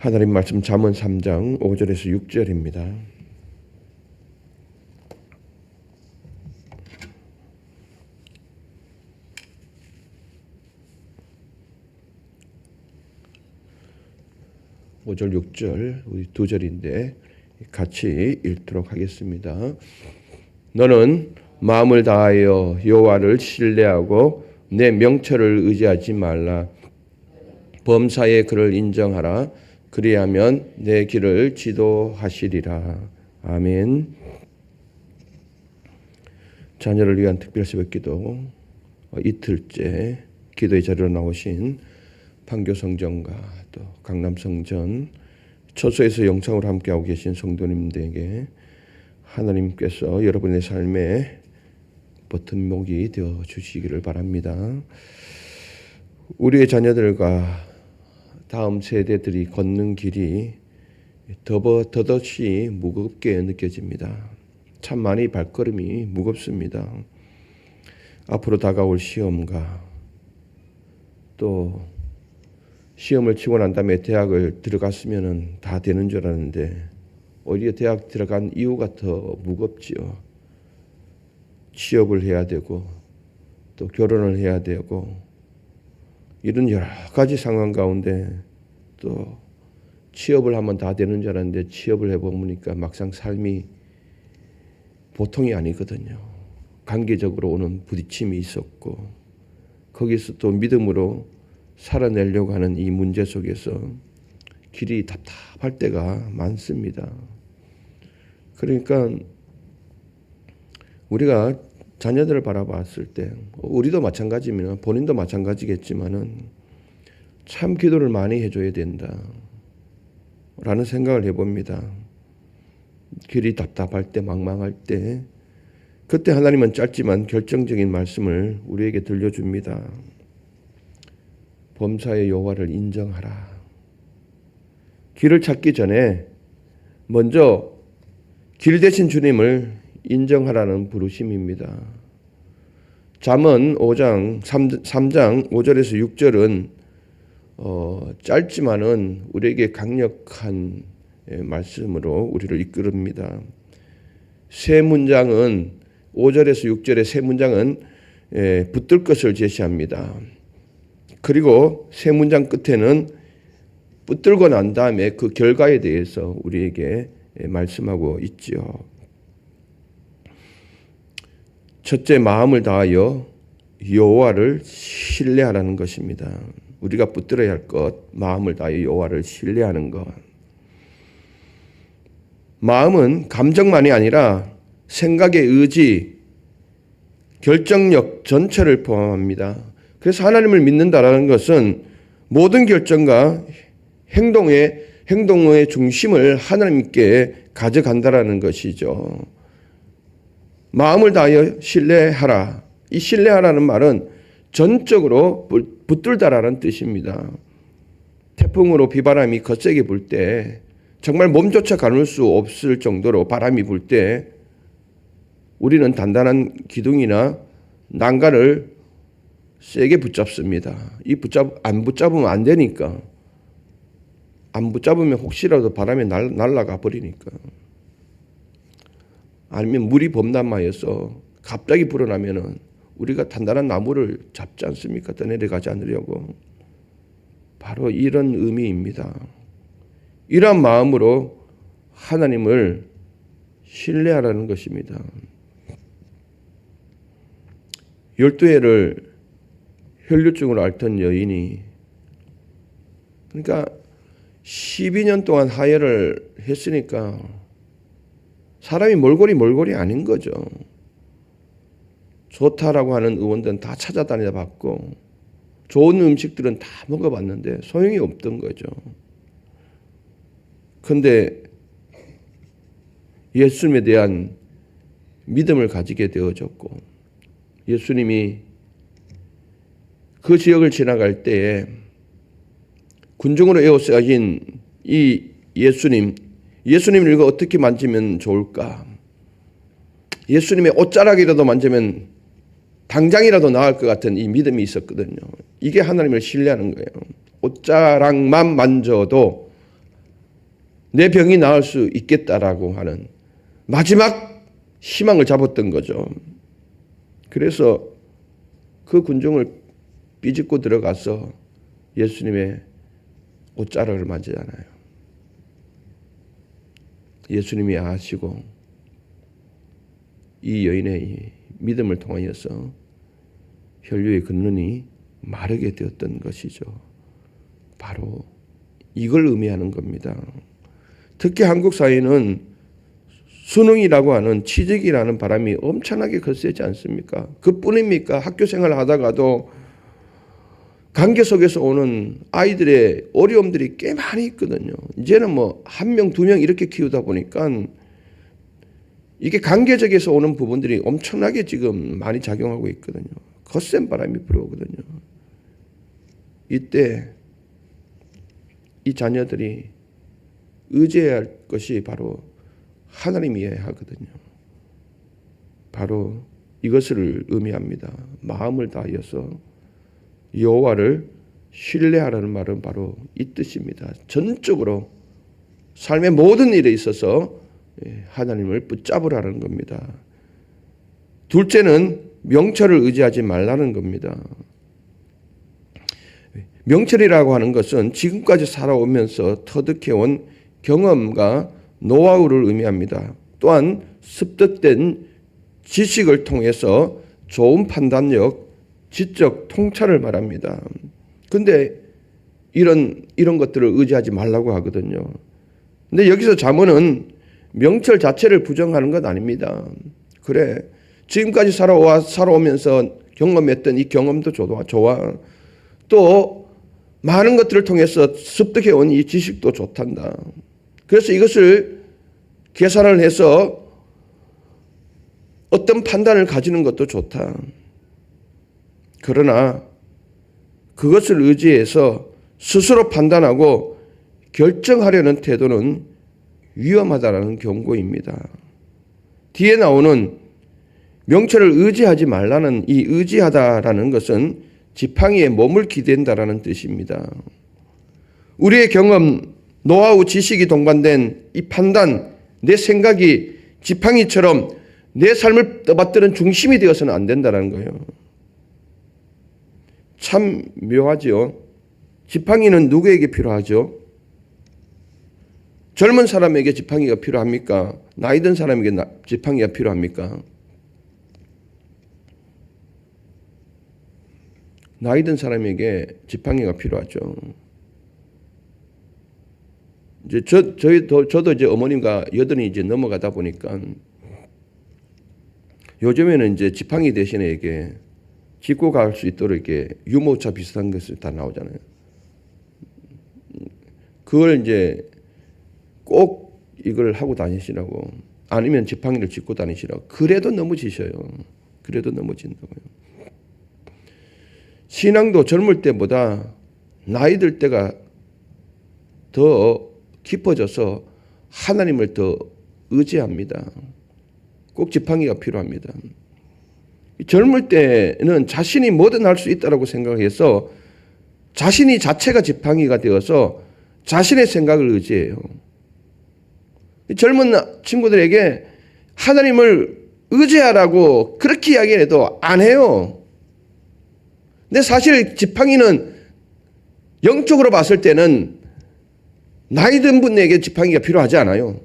하나님 말씀 잠언 3장 5절에서 6절입니다. (5절) (6절) 우리 두 절인데 같이 읽도록 하겠습니다. 너는 마음을 다하여 여호와를 신뢰하고 내 명철을 의지하지 말라. 범사에 그를 인정하라. 그리하면 내 길을 지도하시리라. 아멘. 자녀를 위한 특별 새벽기도 이틀째 기도의 자리로 나오신 판교성전과 또 강남성전 처소에서 영상으로 함께하고 계신 성도님들에게 하나님께서 여러분의 삶에 버튼목이 되어 주시기를 바랍니다. 우리의 자녀들과 다음 세대들이 걷는 길이 더더시 무겁게 느껴집니다. 참 많이 발걸음이 무겁습니다. 앞으로 다가올 시험과 또 시험을 치고 난 다음에 대학을 들어갔으면 다 되는 줄 알았는데 오히려 대학 들어간 이유가 더 무겁지요. 취업을 해야 되고 또 결혼을 해야 되고 이런 여러 가지 상황 가운데 또 취업을 하면 다 되는 줄 알았는데 취업을 해보니까 막상 삶이 보통이 아니거든요. 관계적으로 오는 부딪힘이 있었고 거기서 또 믿음으로 살아내려고 하는 이 문제 속에서 길이 답답할 때가 많습니다. 그러니까 우리가 자녀들을 바라봤을 때 우리도 마찬가지면 본인도 마찬가지겠지만은 참 기도를 많이 해줘야 된다 라는 생각을 해봅니다. 길이 답답할 때 망망할 때 그때 하나님은 짧지만 결정적인 말씀을 우리에게 들려줍니다. 범사의 여호와를 인정하라. 길을 찾기 전에 먼저 길 대신 주님을 인정하라는 부르심입니다. 잠언 3장 5절에서 6절은 짧지만은 우리에게 강력한 말씀으로 우리를 이끌습니다. 세 문장은 5절에서 6절의 세 문장은 붙들 것을 제시합니다. 그리고 세 문장 끝에는 붙들고 난 다음에 그 결과에 대해서 우리에게 말씀하고 있지요. 첫째, 마음을 다하여 여호와를 신뢰하라는 것입니다. 우리가 붙들어야 할 것, 마음을 다하여 여호와를 신뢰하는 것. 마음은 감정만이 아니라 생각의 의지, 결정력 전체를 포함합니다. 그래서 하나님을 믿는다라는 것은 모든 결정과 행동의 중심을 하나님께 가져간다라는 것이죠. 마음을 다하여 신뢰하라. 이 신뢰하라는 말은 전적으로 붙들다라는 뜻입니다. 태풍으로 비바람이 거세게 불 때 정말 몸조차 가눌 수 없을 정도로 바람이 불 때 우리는 단단한 기둥이나 난간을 세게 붙잡습니다. 안 붙잡으면 안 되니까. 안 붙잡으면 혹시라도 바람에 날아가 버리니까. 아니면 물이 범람하여서 갑자기 불어나면은 우리가 단단한 나무를 잡지 않습니까? 떠내려가지 않으려고. 바로 이런 의미입니다. 이러한 마음으로 하나님을 신뢰하라는 것입니다. 12해를 혈류증으로 앓던 여인이 그러니까 12년 동안 하혈을 했으니까 사람이 몰골이 아닌 거죠. 좋다라고 하는 의원들은 다 찾아다니다 봤고 좋은 음식들은 다 먹어봤는데 소용이 없던 거죠. 그런데 예수님에 대한 믿음을 가지게 되어졌고 예수님이 그 지역을 지나갈 때에 군중으로 에워싸인 이 예수님을 이거 어떻게 만지면 좋을까? 예수님의 옷자락이라도 만지면 당장이라도 나을 것 같은 이 믿음이 있었거든요. 이게 하나님을 신뢰하는 거예요. 옷자락만 만져도 내 병이 나을 수 있겠다라고 하는 마지막 희망을 잡았던 거죠. 그래서 그 군중을 삐집고 들어가서 예수님의 옷자락을 만지잖아요. 예수님이 아시고 이 여인의 믿음을 통하여서 혈류의 근원이 마르게 되었던 것이죠. 바로 이걸 의미하는 겁니다. 특히 한국 사회는 수능이라고 하는 취직이라는 바람이 엄청나게 거세지 않습니까? 그뿐입니까? 학교 생활을 하다가도 관계 속에서 오는 아이들의 어려움들이 꽤 많이 있거든요. 이제는 뭐 한 명, 두 명 이렇게 키우다 보니까 이게 관계적에서 오는 부분들이 엄청나게 지금 많이 작용하고 있거든요. 거센 바람이 불어오거든요. 이때 이 자녀들이 의지해야 할 것이 바로 하나님이어야 하거든요. 바로 이것을 의미합니다. 마음을 다하여서 여호와를 신뢰하라는 말은 바로 이 뜻입니다. 전적으로 삶의 모든 일에 있어서 하나님을 붙잡으라는 겁니다. 둘째는 명철을 의지하지 말라는 겁니다. 명철이라고 하는 것은 지금까지 살아오면서 터득해온 경험과 노하우를 의미합니다. 또한 습득된 지식을 통해서 좋은 판단력, 지적 통찰을 말합니다. 근데 이런 것들을 의지하지 말라고 하거든요. 근데 여기서 잠언은 명철 자체를 부정하는 것 아닙니다. 그래, 지금까지 살아오면서 경험했던 이 경험도 좋아. 또 많은 것들을 통해서 습득해온 이 지식도 좋단다. 그래서 이것을 계산을 해서 어떤 판단을 가지는 것도 좋다. 그러나 그것을 의지해서 스스로 판단하고 결정하려는 태도는 위험하다라는 경고입니다. 뒤에 나오는 명철을 의지하지 말라는 이 의지하다라는 것은 지팡이에 몸을 기댄다라는 뜻입니다. 우리의 경험, 노하우, 지식이 동반된 이 판단, 내 생각이 지팡이처럼 내 삶을 떠받드는 중심이 되어서는 안 된다는 거예요. 참 묘하죠. 지팡이는 누구에게 필요하죠? 젊은 사람에게 지팡이가 필요합니까? 나이 든 사람에게 지팡이가 필요합니까? 나이 든 사람에게 지팡이가 필요하죠. 이제 저도 이제 어머님과 여든이 이제 넘어가다 보니까 요즘에는 이제 지팡이 대신에 이게 짚고 갈 수 있도록 이렇게 유모차 비슷한 것을 다 나오잖아요. 그걸 이제 꼭 이걸 하고 다니시라고, 아니면 지팡이를 짚고 다니시라고. 그래도 넘어지셔요. 그래도 넘어진다고요. 신앙도 젊을 때보다 나이 들 때가 더 깊어져서 하나님을 더 의지합니다. 꼭 지팡이가 필요합니다. 젊을 때는 자신이 뭐든 할 수 있다고 생각해서 자신이 자체가 지팡이가 되어서 자신의 생각을 의지해요. 젊은 친구들에게 하나님을 의지하라고 그렇게 이야기해도 안 해요. 근데 사실 지팡이는 영적으로 봤을 때는 나이 든 분에게 지팡이가 필요하지 않아요.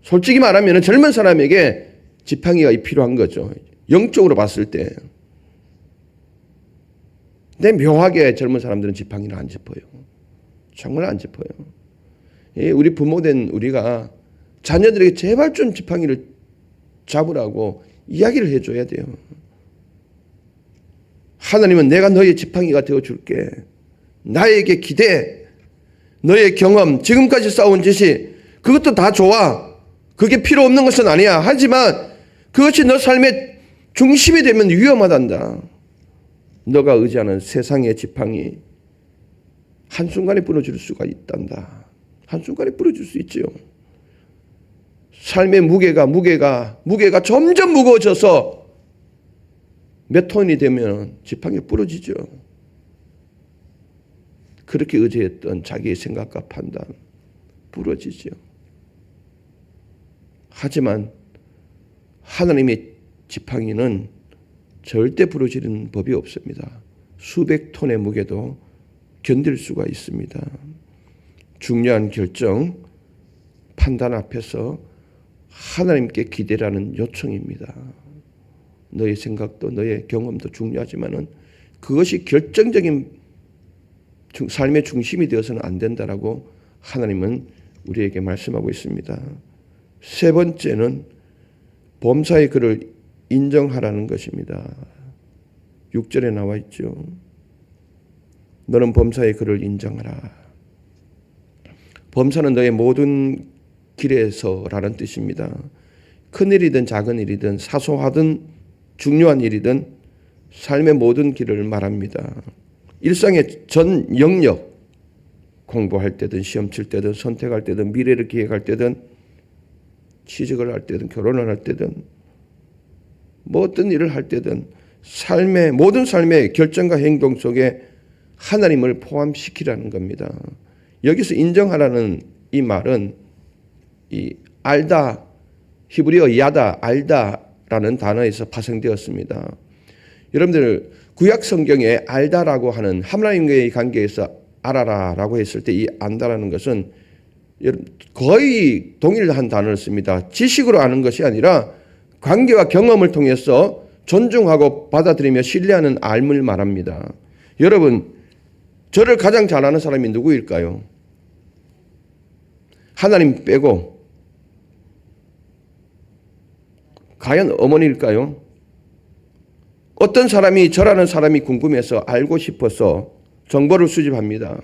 솔직히 말하면 젊은 사람에게 지팡이가 필요한 거죠. 영적으로 봤을 때. 근데 묘하게 젊은 사람들은 지팡이를 안 짚어요. 정말 안 짚어요. 우리 부모된 우리가 자녀들에게 제발 좀 지팡이를 잡으라고 이야기를 해줘야 돼요. 하나님은 내가 너의 지팡이가 되어줄게. 나에게 기대. 너의 경험, 지금까지 쌓아온 지식, 그것도 다 좋아. 그게 필요 없는 것은 아니야. 하지만 그것이 너 삶의 중심이 되면 위험하단다. 너가 의지하는 세상의 지팡이 한순간에 부러질 수가 있단다. 한순간에 부러질 수 있지요. 삶의 무게가 점점 무거워져서 몇 톤이 되면 지팡이 부러지죠. 그렇게 의지했던 자기의 생각과 판단, 부러지죠. 하지만 하나님의 지팡이는 절대 부러지는 법이 없습니다. 수백 톤의 무게도 견딜 수가 있습니다. 중요한 결정, 판단 앞에서 하나님께 기대라는 요청입니다. 너의 생각도 너의 경험도 중요하지만은 그것이 결정적인 삶의 중심이 되어서는 안 된다라고 하나님은 우리에게 말씀하고 있습니다. 세 번째는 범사의 그를 인정하라는 것입니다. 6절에 나와 있죠. 너는 범사의 그를 인정하라. 범사는 너의 모든 길에서라는 뜻입니다. 큰 일이든 작은 일이든 사소하든 중요한 일이든 삶의 모든 길을 말합니다. 일상의 전 영역, 공부할 때든 시험 칠 때든 선택할 때든 미래를 기획할 때든 취직을 할 때든 결혼을 할 때든 뭐 어떤 일을 할 때든 삶의 모든 삶의 결정과 행동 속에 하나님을 포함시키라는 겁니다. 여기서 인정하라는 이 말은 이 알다, 히브리어 야다, 알다라는 단어에서 파생되었습니다. 여러분들 구약 성경에 알다라고 하는 하나님과의 관계에서 알아라라고 했을 때 이 안다라는 것은 거의 동일한 단어를 씁니다. 지식으로 아는 것이 아니라 관계와 경험을 통해서 존중하고 받아들이며 신뢰하는 알을 말합니다. 여러분, 저를 가장 잘 아는 사람이 누구일까요? 하나님 빼고 과연 어머니일까요? 어떤 사람이 저라는 사람이 궁금해서 알고 싶어서 정보를 수집합니다.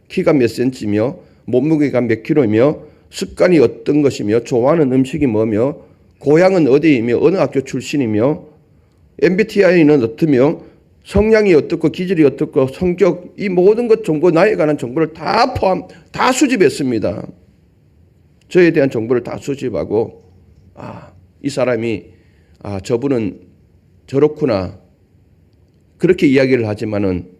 키가 몇 센치며 몸무게가 몇 킬로이며 습관이 어떤 것이며 좋아하는 음식이 뭐며 고향은 어디이며 어느 학교 출신이며 MBTI는 어떠며 성향이 어떻고 기질이 어떻고 성격 이 모든 것 정보 나에 관한 정보를 다 수집했습니다. 저에 대한 정보를 다 수집하고 이 사람이 저분은 저렇구나 그렇게 이야기를 하지만은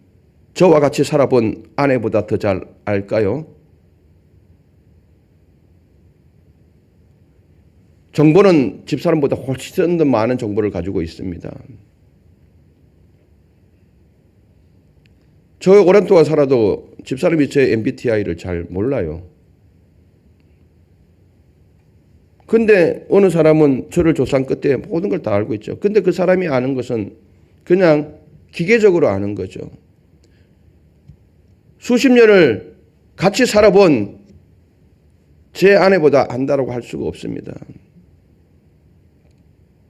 저와 같이 살아본 아내보다 더 잘 알까요? 정보는 집사람보다 훨씬 더 많은 정보를 가지고 있습니다. 저 오랜 동안 살아도 집사람이 제 MBTI를 잘 몰라요. 근데 어느 사람은 저를 조사한 끝에 모든 걸 다 알고 있죠. 근데 그 사람이 아는 것은 그냥 기계적으로 아는 거죠. 수십 년을 같이 살아본 제 아내보다 안다라고 할 수가 없습니다.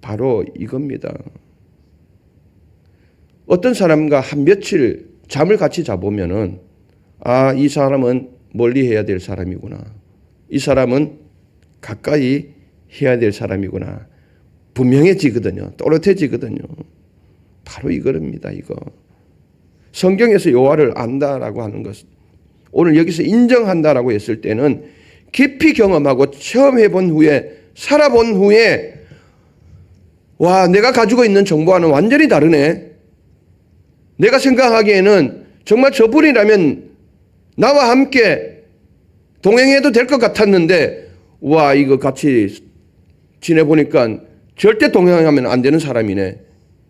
바로 이겁니다. 어떤 사람과 한 며칠 잠을 같이 자보면은 이 사람은 멀리 해야 될 사람이구나. 이 사람은 가까이 해야 될 사람이구나. 분명해지거든요. 또렷해지거든요. 바로 이거입니다. 이거. 성경에서 여호와를 안다라고 하는 것. 오늘 여기서 인정한다라고 했을 때는 깊이 경험하고 체험해본 후에 살아본 후에 내가 가지고 있는 정보와는 완전히 다르네. 내가 생각하기에는 정말 저분이라면 나와 함께 동행해도 될 것 같았는데 이거 같이 지내보니까 절대 동행하면 안 되는 사람이네.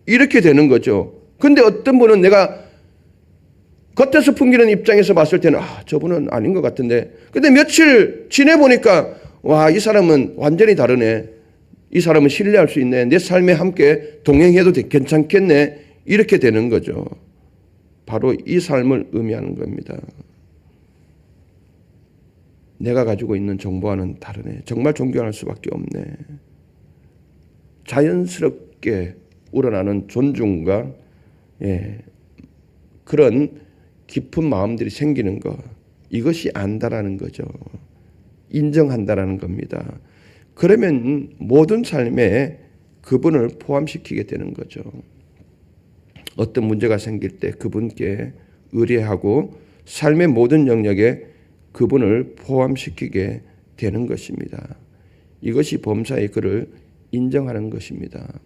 이렇게 되는 거죠. 근데 어떤 분은 내가 겉에서 풍기는 입장에서 봤을 때는 저분은 아닌 것 같은데 근데 며칠 지내보니까 이 사람은 완전히 다르네. 이 사람은 신뢰할 수 있네. 내 삶에 함께 동행해도 괜찮겠네. 이렇게 되는 거죠. 바로 이 삶을 의미하는 겁니다. 내가 가지고 있는 정보와는 다르네. 정말 존경할 수밖에 없네. 자연스럽게 우러나는 존중과 그런 깊은 마음들이 생기는 것. 이것이 안다라는 거죠. 인정한다라는 겁니다. 그러면 모든 삶에 그분을 포함시키게 되는 거죠. 어떤 문제가 생길 때 그분께 의뢰하고 삶의 모든 영역에 그분을 포함시키게 되는 것입니다. 이것이 범사의 그를 인정하는 것입니다.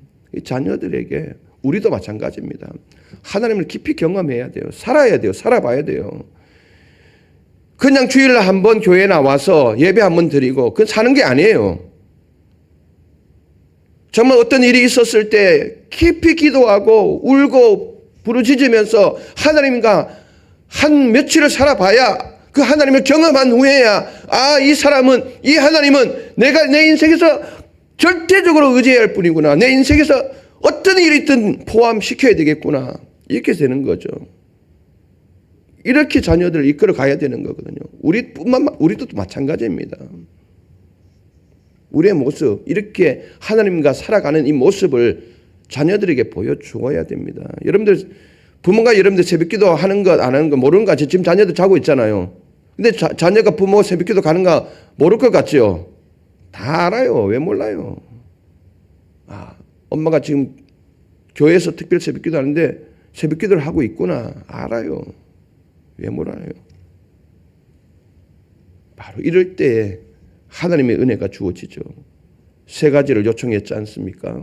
자녀들에게 우리도 마찬가지입니다. 하나님을 깊이 경험해야 돼요. 살아야 돼요. 살아봐야 돼요. 그냥 주일날 한번 교회에 나와서 예배 한번 드리고 그건 사는 게 아니에요. 정말 어떤 일이 있었을 때 깊이 기도하고 울고 부르짖으면서 하나님과 한 며칠을 살아봐야 그 하나님을 경험한 후에야 이 하나님은 내가 내 인생에서 절대적으로 의지해야 할 뿐이구나. 내 인생에서 어떤 일이 있든 포함시켜야 되겠구나. 이렇게 되는 거죠. 이렇게 자녀들을 이끌어 가야 되는 거거든요. 우리도 마찬가지입니다. 우리의 모습, 이렇게 하나님과 살아가는 이 모습을 자녀들에게 보여주어야 됩니다. 여러분들, 부모가 여러분들 새벽기도 하는 것, 안 하는 것 모르는 것 같죠? 지금 자녀들 자고 있잖아요. 근데 자녀가 부모 새벽기도 가는가 모를 것 같죠? 다 알아요. 왜 몰라요? 엄마가 지금 교회에서 특별 새벽기도 하는데 새벽기도를 하고 있구나. 알아요. 왜 몰라요? 바로 이럴 때 하나님의 은혜가 주어지죠. 세 가지를 요청했지 않습니까?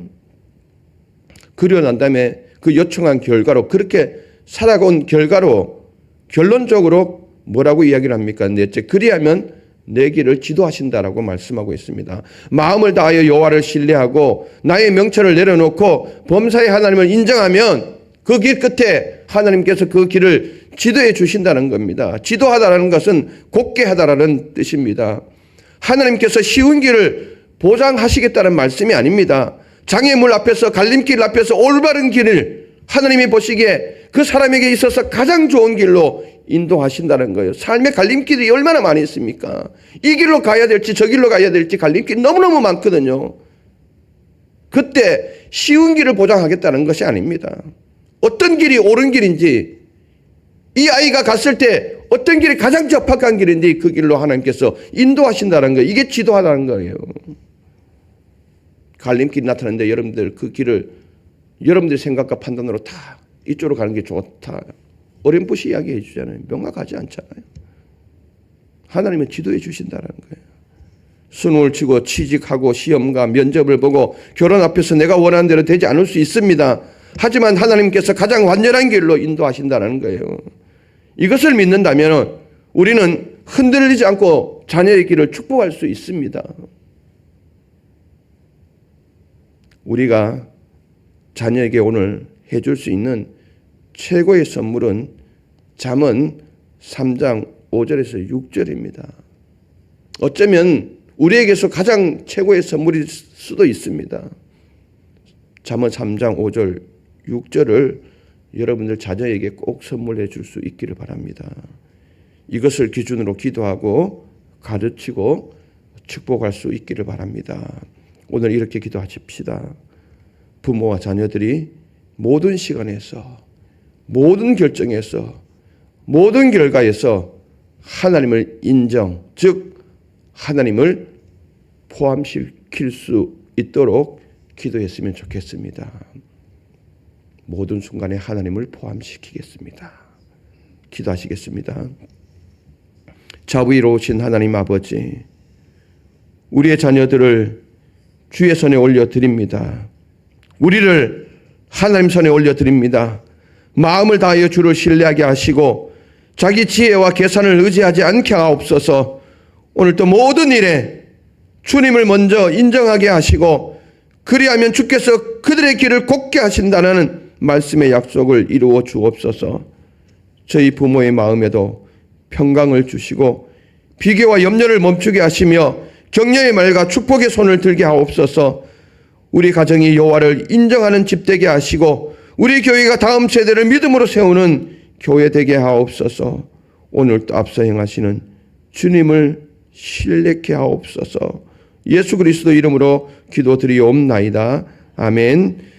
그리고 난 다음에 그 요청한 결과로, 그렇게 살아온 결과로 결론적으로 뭐라고 이야기를 합니까? 넷째, 그리하면 내 길을 지도하신다라고 말씀하고 있습니다. 마음을 다하여 여호와를 신뢰하고 나의 명철을 내려놓고 범사의 하나님을 인정하면 그 길 끝에 하나님께서 그 길을 지도해 주신다는 겁니다. 지도하다라는 것은 곧게 하다라는 뜻입니다. 하나님께서 쉬운 길을 보장하시겠다는 말씀이 아닙니다. 장애물 앞에서, 갈림길 앞에서 올바른 길을 하나님이 보시기에 그 사람에게 있어서 가장 좋은 길로 인도하신다는 거예요. 삶의 갈림길이 얼마나 많이 있습니까? 이 길로 가야 될지 저 길로 가야 될지 갈림길이 너무너무 많거든요. 그때 쉬운 길을 보장하겠다는 것이 아닙니다. 어떤 길이 옳은 길인지, 이 아이가 갔을 때 어떤 길이 가장 적합한 길인지 그 길로 하나님께서 인도하신다는 거예요. 이게 지도하다는 거예요. 갈림길이 나타나는데 여러분들 그 길을 여러분들 생각과 판단으로 다 이쪽으로 가는 게 좋다, 어렴풋이 이야기해 주잖아요. 명확하지 않잖아요. 하나님은 지도해 주신다는 거예요. 수능을 치고 취직하고 시험과 면접을 보고 결혼 앞에서 내가 원하는 대로 되지 않을 수 있습니다. 하지만 하나님께서 가장 완전한 길로 인도하신다는 거예요. 이것을 믿는다면 우리는 흔들리지 않고 자녀의 길을 축복할 수 있습니다. 우리가 자녀에게 오늘 해줄 수 있는 최고의 선물은 잠언 3장 5절에서 6절입니다. 어쩌면 우리에게서 가장 최고의 선물일 수도 있습니다. 잠언 3장 5절 6절을 여러분들 자녀에게 꼭 선물해 줄 수 있기를 바랍니다. 이것을 기준으로 기도하고 가르치고 축복할 수 있기를 바랍니다. 오늘 이렇게 기도하십시다. 부모와 자녀들이 모든 시간에서, 모든 결정에서, 모든 결과에서 하나님을 인정, 즉 하나님을 포함시킬 수 있도록 기도했으면 좋겠습니다. 모든 순간에 하나님을 포함시키겠습니다. 기도하시겠습니다. 자비로우신 하나님 아버지, 우리의 자녀들을 주의 손에 올려드립니다. 우리를 하나님 손에 올려드립니다. 마음을 다하여 주를 신뢰하게 하시고 자기 지혜와 계산을 의지하지 않게 하옵소서. 오늘도 모든 일에 주님을 먼저 인정하게 하시고 그리하면 주께서 그들의 길을 곱게 하신다는 말씀의 약속을 이루어 주옵소서. 저희 부모의 마음에도 평강을 주시고 비교와 염려를 멈추게 하시며 격려의 말과 축복의 손을 들게 하옵소서. 우리 가정이 여호와를 인정하는 집 되게 하시고 우리 교회가 다음 세대를 믿음으로 세우는 교회 되게 하옵소서. 오늘도 앞서 행하시는 주님을 신뢰케 하옵소서. 예수 그리스도 이름으로 기도드리옵나이다. 아멘.